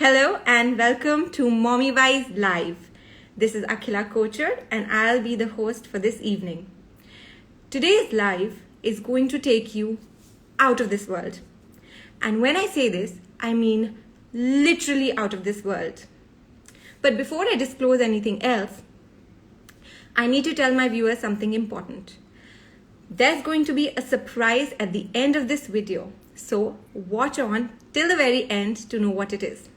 Hello and welcome to Mommy Wise Live. This is Akhila Kochar and I'll be the host for this evening. Today's live is going to take you out of this world. And when I say this, I mean literally out of this world. But before I disclose anything else, I need to tell my viewers something important. There's going to be a surprise at the end of this video, so watch on till the very end to know what it is.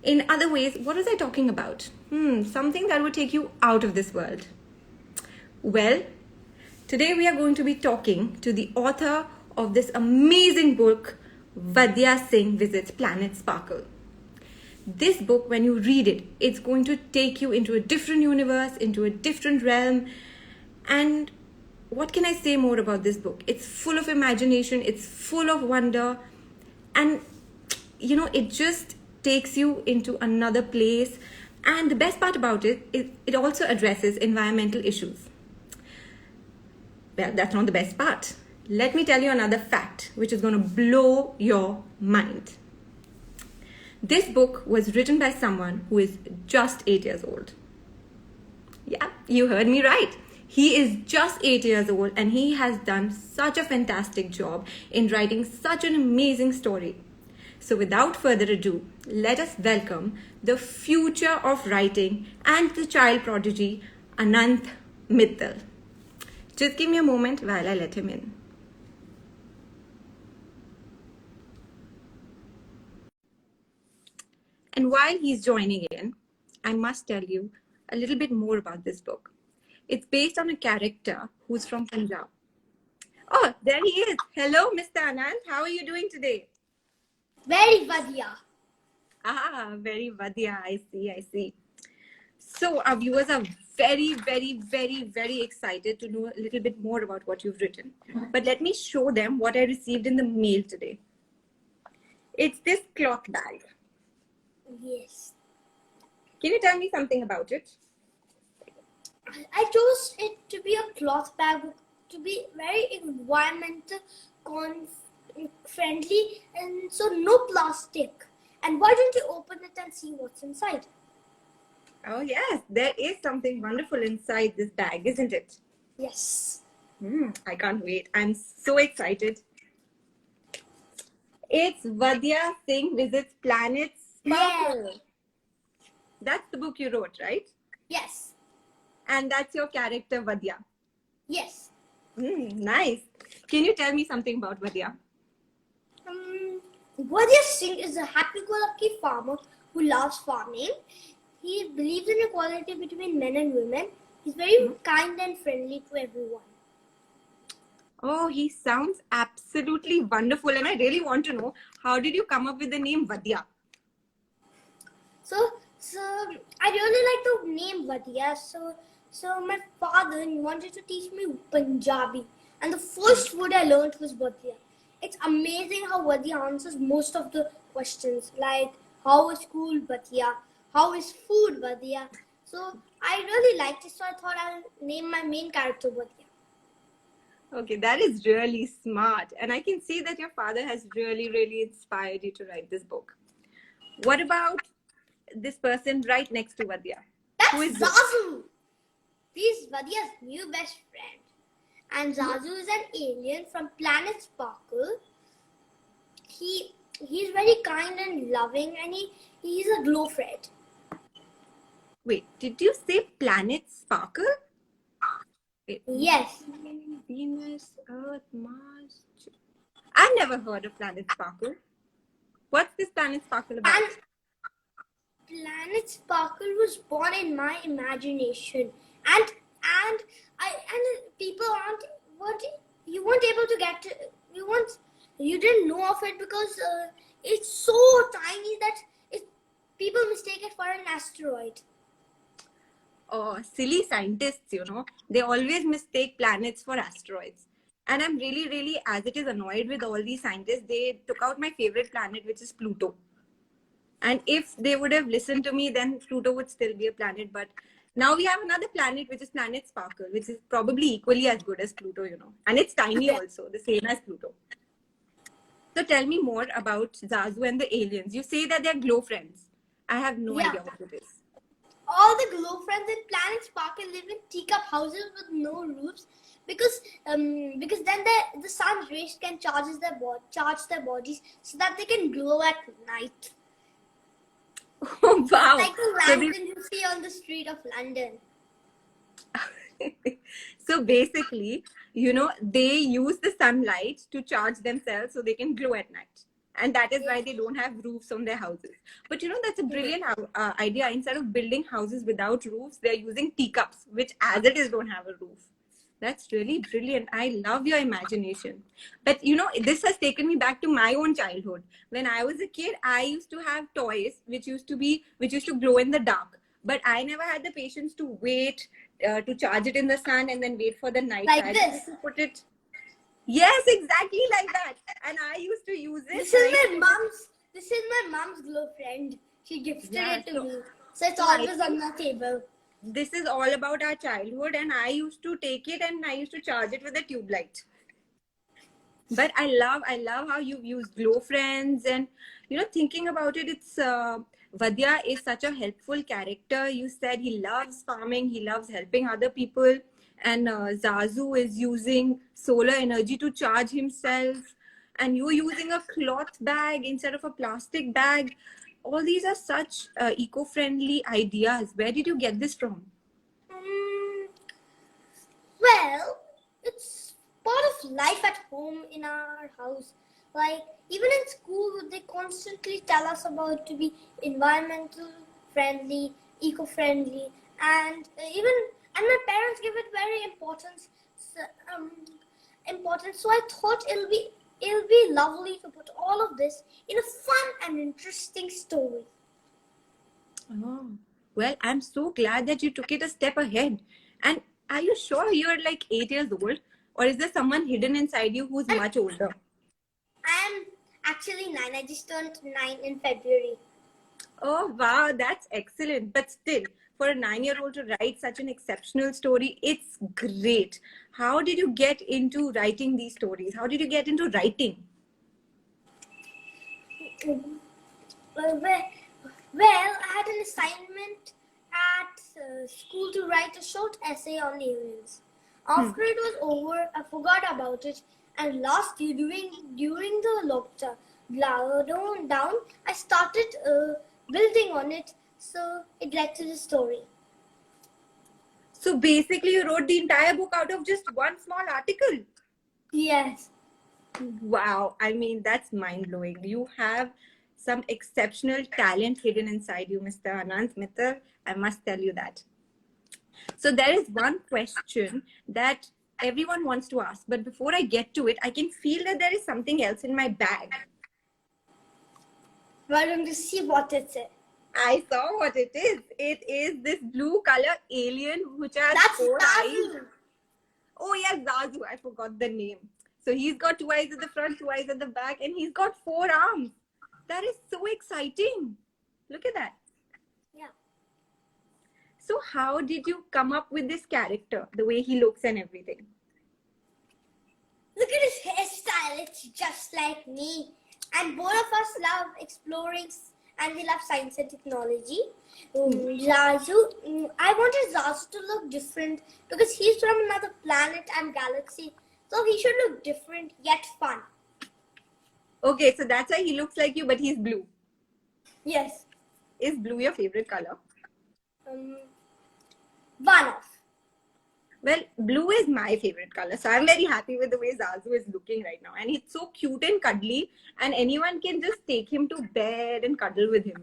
In other ways, what was I talking about? Something that would take you out of this world. Well, today we are going to be talking to the author of this amazing book, Wadiya Singh Visits Planet Sparkle. This book, when you read it, it's going to take you into a different universe, into a different realm. And what can I say more about this book? It's full of imagination, it's full of wonder, and it just takes you into another place. And the best part about it is it also addresses environmental issues. Well, that's not the best part. Let me tell you another fact which is going to blow your mind. This book was written by someone who is just 8 years old. Yeah, you heard me right. He is just 8 years old and he has done such a fantastic job in writing such an amazing story. So without further ado, let us welcome the future of writing and the child prodigy, Annant Mittal. Just give me a moment while I let him in. And while he's joining in, I must tell you a little bit more about this book. It's based on a character who's from Punjab. Oh, there he is. Hello, Mr. Annant. How are you doing today? Very Wadiya. Very Wadiya. I see. So our viewers are very, very, very, very excited to know a little bit more about what you've written. But let me show them what I received in the mail today. It's this cloth bag. Yes. Can you tell me something about it? I chose it to be a cloth bag, to be very environmental friendly, and so no plastic. And why don't you open it and see what's inside? Oh yes, there is something wonderful inside this bag, isn't it? Yes. I can't wait. I'm so excited. It's Wadiya Singh Visits Planet Sparkle. Yeah. That's the book you wrote, right? Yes. And that's your character, Wadiya. Yes. Nice. Can you tell me something about Wadiya? Wadiya Singh is a happy-go-lucky farmer who loves farming. He believes in equality between men and women. He's very kind and friendly to everyone. Oh, he sounds absolutely wonderful. And I really want to know, how did you come up with the name Wadiya? So I really like the name Wadiya. So my father wanted to teach me Punjabi. And the first word I learned was Wadiya. It's amazing how Wadiya answers most of the questions. Like, how is school, Wadiya? How is food, Wadiya? So I really liked it. So I thought I'll name my main character Wadiya. Okay, that is really smart. And I can see that your father has really, really inspired you to write this book. What about this person right next to Wadiya? That's Zazu. He's Wadiya's new best friend. And Zazu is an alien from Planet Sparkle. He's very kind and loving, and he's a glow friend. Wait, did you say Planet Sparkle? Wait. Yes. Venus, Earth, Mars. I've never heard of Planet Sparkle. What's this Planet Sparkle about? And Planet Sparkle was born in my imagination, and people you weren't able to get you didn't know of it because it's so tiny that people mistake it for an asteroid. Oh, silly scientists, they always mistake planets for asteroids. And I'm really, really, as it is, annoyed with all these scientists. They took out my favorite planet, which is Pluto. And if they would have listened to me, then Pluto would still be a planet. But now we have another planet, which is Planet Sparkle, which is probably equally as good as Pluto, And it's tiny also, the same as Pluto. So tell me more about Zazu and the aliens. You say that they're glow friends. I have no Yeah. idea what it is. All the glow friends in Planet Sparkle live in teacup houses with no roofs because then the sun's rays can charge their bodies so that they can glow at night. Oh, wow. Like the So lantern you see on the street of London. so basically, they use the sunlight to charge themselves so they can glow at night. And that is why they don't have roofs on their houses. But that's a brilliant idea. Instead of building houses without roofs, they're using teacups, which as it is don't have a roof. That's really brilliant. I love your imagination. But this has taken me back to my own childhood. When I was a kid, I used to have toys which used to glow in the dark. But I never had the patience to wait to charge it in the sun and then wait for the night. Like I this. used to put it. Yes, exactly like that. And I used to use it. This is my mom's glow friend. She gifted it to me. So it's always on my table. This is all about our childhood, and I used to take it and I used to charge it with a tube light. But I love how you've used glow friends, and thinking about it, it's Wadiya is such a helpful character. You said he loves farming, he loves helping other people, and Zazu is using solar energy to charge himself, and you're using a cloth bag instead of a plastic bag. All these are such eco-friendly ideas. Where did you get this from? Well, it's part of life at home in our house. Like even in school, they constantly tell us about to be environmental friendly, eco-friendly, and my parents give it very importance. So I thought it'll be lovely to put all of this in a fun and interesting story. Oh, well, I'm so glad that you took it a step ahead. And are you sure you're like 8 years old? Or is there someone hidden inside you who's much older? I'm actually 9. I just turned 9 in February. Oh, wow, that's excellent. But still, for a 9-year-old to write such an exceptional story, it's great. How did you get into writing these stories? How did you get into writing? Well, I had an assignment at school to write a short essay on aliens. After it was over, I forgot about it, and last year during the lockdown, I started building on it, so it led to the story. So basically, you wrote the entire book out of just one small article. Yes. Wow, I mean, that's mind-blowing. You have some exceptional talent hidden inside you, Mr. Annant Mittal. I must tell you that. So there is one question that everyone wants to ask, but before I get to it, I can feel that there is something else in my bag. Why don't you see what it is? I saw what it is. It is this blue color alien which has That's 4 Zazu. eyes. Oh yeah, Zazu. I forgot the name. So he's got 2 eyes at the front, 2 eyes at the back, and he's got 4 arms. That is so exciting. Look at that. Yeah. So how did you come up with this character, the way he looks and everything? Look at his hairstyle. It's just like me. And both of us love exploring and we love science and technology. Zazu, I wanted Zazu to look different because he's from another planet and galaxy. So he should look different yet fun. Okay, so that's why he looks like you, but he's blue. Yes. Is blue your favorite color? One of. Well, blue is my favorite color. So I'm very happy with the way Zazu is looking right now. And he's so cute and cuddly. And anyone can just take him to bed and cuddle with him,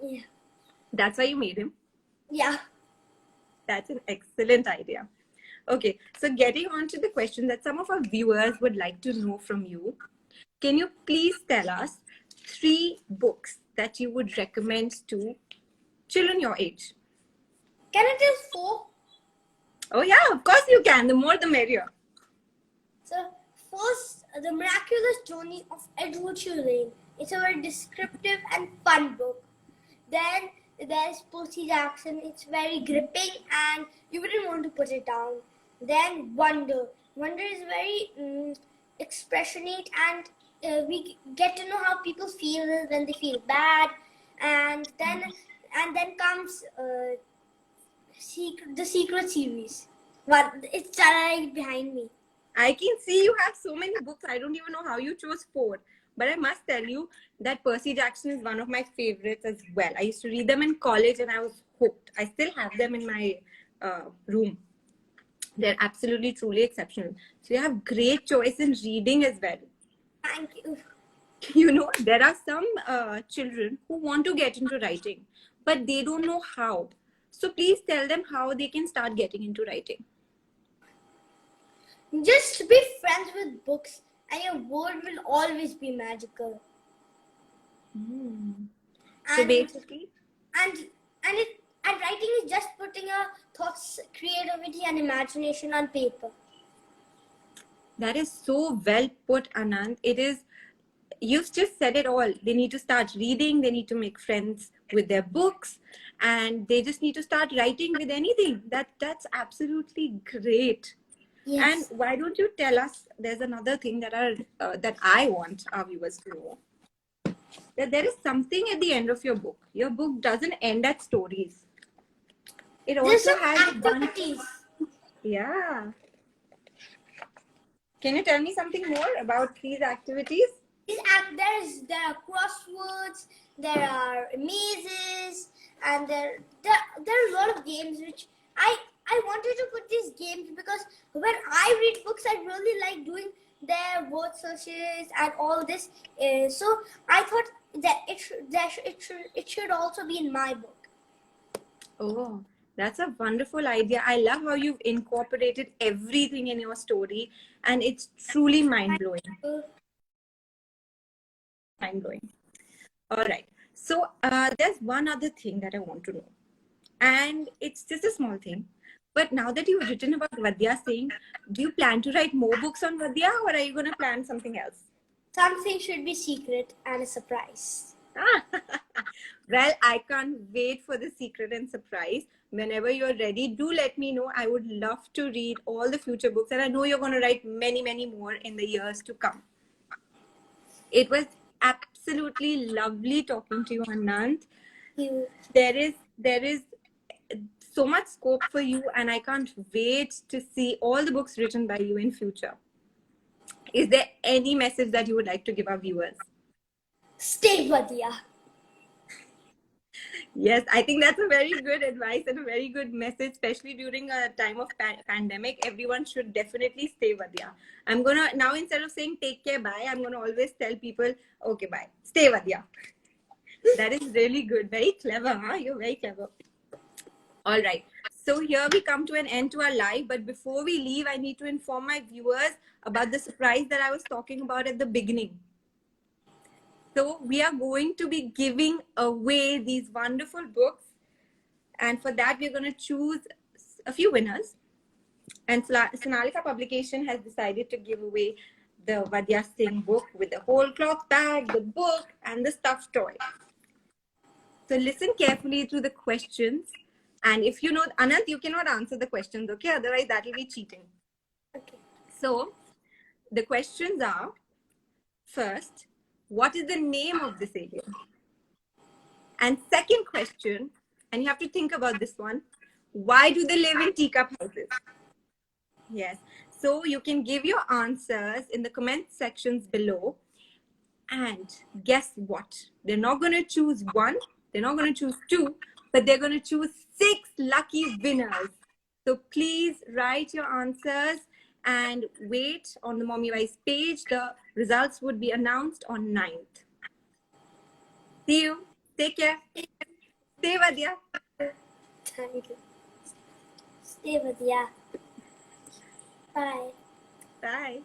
Yeah. That's why you made him. Yeah. That's an excellent idea. Okay, so getting on to the question that some of our viewers would like to know from you. Can you please tell us 3 books that you would recommend to children your age? Can I tell 4? Oh yeah, of course you can. The more the merrier. So first, The Miraculous Journey of Edward Tulane. It's a very descriptive and fun book. Then there's Percy Jackson. It's very gripping and you wouldn't want to put it down. Then Wonder. Wonder is very expressionate and we get to know how people feel when they feel bad, and then comes the secret series. But it's right behind me. I can see you have so many books. I don't even know how you chose four. But I must tell you that Percy Jackson is one of my favorites as well. I used to read them in college and I was hooked. I still have them in my room. They're absolutely, truly exceptional. So you have great choice in reading as well. Thank you. You know, there are some children who want to get into writing, but they don't know how. So please tell them how they can start getting into writing. Just be friends with books, and your world will always be magical. So basically, and writing is just putting your thoughts, creativity, and imagination on paper. that is so well put, Anant. It is, you've just said it all. They need to start reading, they need to make friends with their books, and they just need to start writing with anything. That's absolutely great. Yes. And why don't you tell us, there's another thing that I want our viewers to know, that there is something at the end of your book. Your book doesn't end at stories. It There's also some has activities. Yeah. Can you tell me something more about these activities? There are crosswords, there are mazes, and there are a lot of games which I wanted to put these games because when I read books, I really like doing their word searches and all this. So I thought that it should also be in my book. Oh, that's a wonderful idea. I love how you've incorporated everything in your story, and it's truly mind-blowing. Mind-blowing. All right. So there's one other thing that I want to know, and it's just a small thing. But now that you've written about Wadiya Singh, do you plan to write more books on Wadiya, or are you going to plan something else? Something should be secret and a surprise. Well, I can't wait for the secret and surprise. Whenever you're ready, do let me know. I would love to read all the future books, and I know you're going to write many, many more in the years to come. It was absolutely lovely talking to you, Anant. There is so much scope for you, and I can't wait to see all the books written by you in future. Is there any message that you would like to give our viewers? Stay Wadiya. Yes, I think that's a very good advice and a very good message, especially during a time of pandemic. Everyone should definitely stay Wadiya. I'm going to, now instead of saying take care, bye, I'm going to always tell people, okay, bye, stay Wadiya. That is really good. Very clever, huh? You're very clever. All right. So here we come to an end to our live. But before we leave, I need to inform my viewers about the surprise that I was talking about at the beginning. So we are going to be giving away these wonderful books. And for that, we're going to choose a few winners. And Sonalika Publication has decided to give away the Wadiya Singh book with the whole cloth bag, the book, and the stuffed toy. So listen carefully to the questions. And if you know, Anant, you cannot answer the questions, okay? Otherwise, that will be cheating. Okay. So the questions are, first, what is the name of this alien? And second question, and you have to think about this one, why do they live in teacup houses? Yes. So you can give your answers in the comment sections below. And guess what? They're not going to choose one, they're not going to choose two, but they're going to choose 6 lucky winners. So please write your answers and wait on the Mommy Wise page. The results would be announced on 9th. See you. Take care. Stay Wadiya. Thank you. Stay Wadiya. Bye. Bye.